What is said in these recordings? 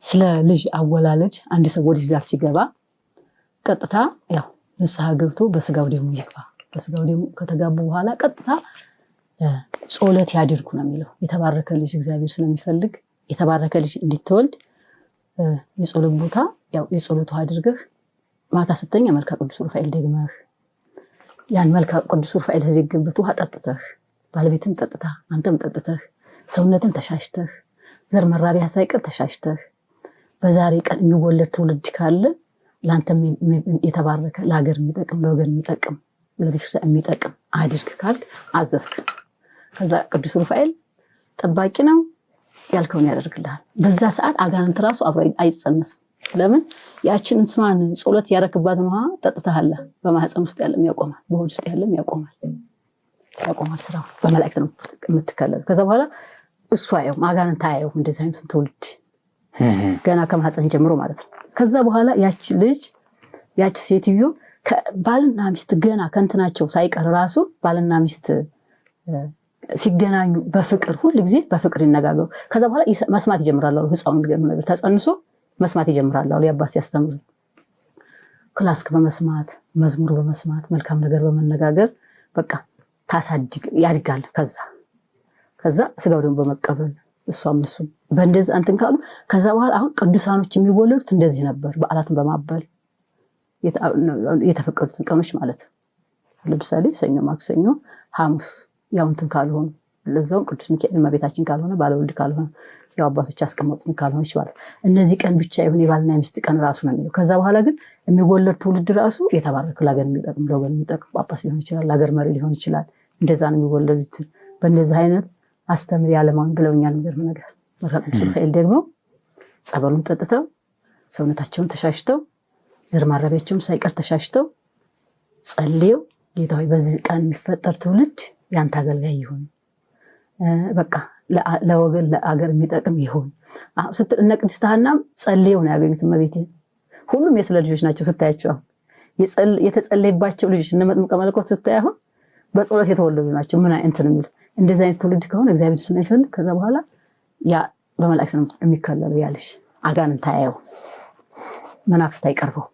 ስለ ልጅ አወላለድ አንድ ሰው ወደ ትዳር ሲገባ ቀጥታ ያው ንስሐ ገብቶ በስጋው ደሙ ይግባ። በስጋው ደሙ ከተጋቡ በኋላ ቀጥታ ጾለት ያድርጉ ነው የሚለው። የተባረከ ልጅ እግዚአብሔር ስለሚፈልግ የተባረከ ልጅ እንድትወልድ የጾለት ቦታ ያው የጾለቱ አድርገህ ማታ ስተኛ መልካ ቅዱስ ሩፋኤል ደግመህ ያን መልካ ቅዱስ ሩፋኤል ተደግምበት ውሃ ጠጥተህ ባለቤትም ጠጥታ አንተም ጠጥተህ ሰውነትን ተሻሽተህ ዘር መራቢያ ሳይቀር ተሻሽተህ በዛሬ ቀን የሚወለድ ትውልድ ካለ ላንተም የተባረከ ለሀገር የሚጠቅም ለወገን የሚጠቅም ለቤተክርስቲያን የሚጠቅም አድርግ ካልክ አዘዝክ። ከዛ ቅዱስ ሩፋኤል ጠባቂ ነው ያልከውን ያደርግልሃል። በዛ ሰዓት አጋንንት ራሱ አብሮ አይጸነስም። ለምን ያችን እንትኗን ጾለት ያረክባትን ውሃ ጠጥተሃል። በማህፀን ውስጥ ያለም ያቆማል፣ በሆድ ውስጥ ያለም ያቆማል ስራው። በመላእክት ነው የምትከለለው። ከዛ በኋላ እሱ አየው አጋንንት አየው እንደዚህ አይነት ትውልድ ገና ከማህፀን ጀምሮ ማለት ነው። ከዛ በኋላ ያች ሴትዮ ባልና ሚስት ገና ከእንትናቸው ሳይቀር ራሱ ባልና ሚስት ሲገናኙ በፍቅር ሁሉ ጊዜ በፍቅር ይነጋገሩ። ከዛ በኋላ መስማት ይጀምራሉ። ህፃኑ ቢገርም ነገር ተጸንሶ መስማት ይጀምራሉ። ያባስ ያስተምሩ ክላስክ በመስማት መዝሙር በመስማት መልካም ነገር በመነጋገር በቃ ታሳድግ ያድጋል። ከዛ ስጋው ደግሞ በመቀበል እሷም በእንደዚህ አንተን ካሉ ከዛ በኋላ አሁን ቅዱሳኖች የሚወለዱት እንደዚህ ነበር። በዓላትን በማበል የተፈቀዱትን ቀኖች ማለት ለምሳሌ ሰኞ፣ ማክሰኞ፣ ሐሙስ ያው እንትን ካልሆነ ለዛው ቅዱስ ሚካኤል እመቤታችን ካልሆነ ባለወልድ ካልሆነ ያው አባቶች ያስቀመጡትን ካልሆነች ማለት እነዚህ ቀን ብቻ ይሁን የባልና የሚስት ቀን ራሱ ነው የሚለው። ከዛ በኋላ ግን የሚወለድ ትውልድ ራሱ የተባረከ ለሀገር የሚጠቅም ለወገን የሚጠቅም ጳጳስ ሊሆን ይችላል፣ ለሀገር መሪ ሊሆን ይችላል። እንደዛ ነው የሚወለዱት። በእነዚህ አይነት አስተምር ያለማን ብለውኛል። የሚገርም ነገር መልካ ቅዱስ ሩፋኤል ደግሞ ጸበሉን ጠጥተው ሰውነታቸውን ተሻሽተው ዘር ማረቢያቸውን ሳይቀር ተሻሽተው ጸልየው ጌታ ሆይ በዚህ ቀን የሚፈጠር ትውልድ ያንተ አገልጋይ ይሁን፣ በቃ ለወገን ለአገር የሚጠቅም ይሁን ስትል እነ ቅድስት ሐናም ጸልየው ነው ያገኙት። እመቤቴ ሁሉም የስለ ልጆች ናቸው ስታያቸው። የተጸለይባቸው ልጆች እነ መጥምቀ መለኮት ስታይ አሁን በጸሎት የተወለዱ ናቸው። ምን አይነት ነው የሚል እንደዚህ አይነት ትውልድ ከሆነ እግዚአብሔር እሱን ይፈልግ። ከዛ በኋላ ያ በመላእክት ነው የሚከለለው ያለሽ አጋንንት አያየው መናፍስት አይቀርበው።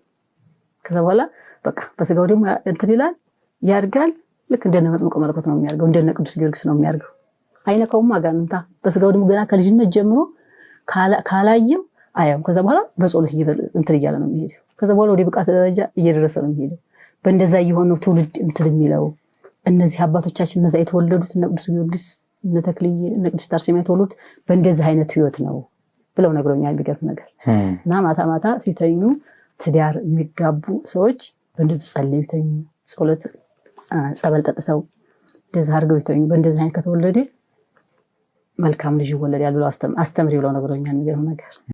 ከዛ በኋላ በቃ በስጋው ደግሞ እንትን ይላል ያድጋል። ልክ እንደነ መጥምቀ መለኮት ነው የሚያርገው፣ እንደነ ቅዱስ ጊዮርጊስ ነው የሚያርገው። አይነካውም አጋንንታ። በስጋው ደግሞ ገና ከልጅነት ጀምሮ ካላየው አያም። ከዛ በኋላ በጸሎት እንትን እያለ ነው የሚሄደው። ከዛ በኋላ ወደ ብቃት ደረጃ እየደረሰ ነው የሚሄደው። በእንደዛ የሆነው ትውልድ እንትን የሚለው እነዚህ አባቶቻችን እነዛ የተወለዱት እነ ቅዱስ ጊዮርጊስ እነ ተክልዬ እነ ቅድስት አርሴማ የተወለዱት በእንደዚህ አይነት ህይወት ነው ብለው ነግረውኛል። ቢገርም ነገር እና ማታ ማታ ሲተኙ ትዳር የሚጋቡ ሰዎች በእንደዚህ ጸልዩ ይተኙ፣ ጸሎት ጸበል ጠጥተው እንደዚህ አድርገው ይተኙ። በእንደዚህ አይነት ከተወለደ መልካም ልጅ ይወለዳል ብለው አስተምሪ ብለው ነግረውኛል። የሚገርም ነገር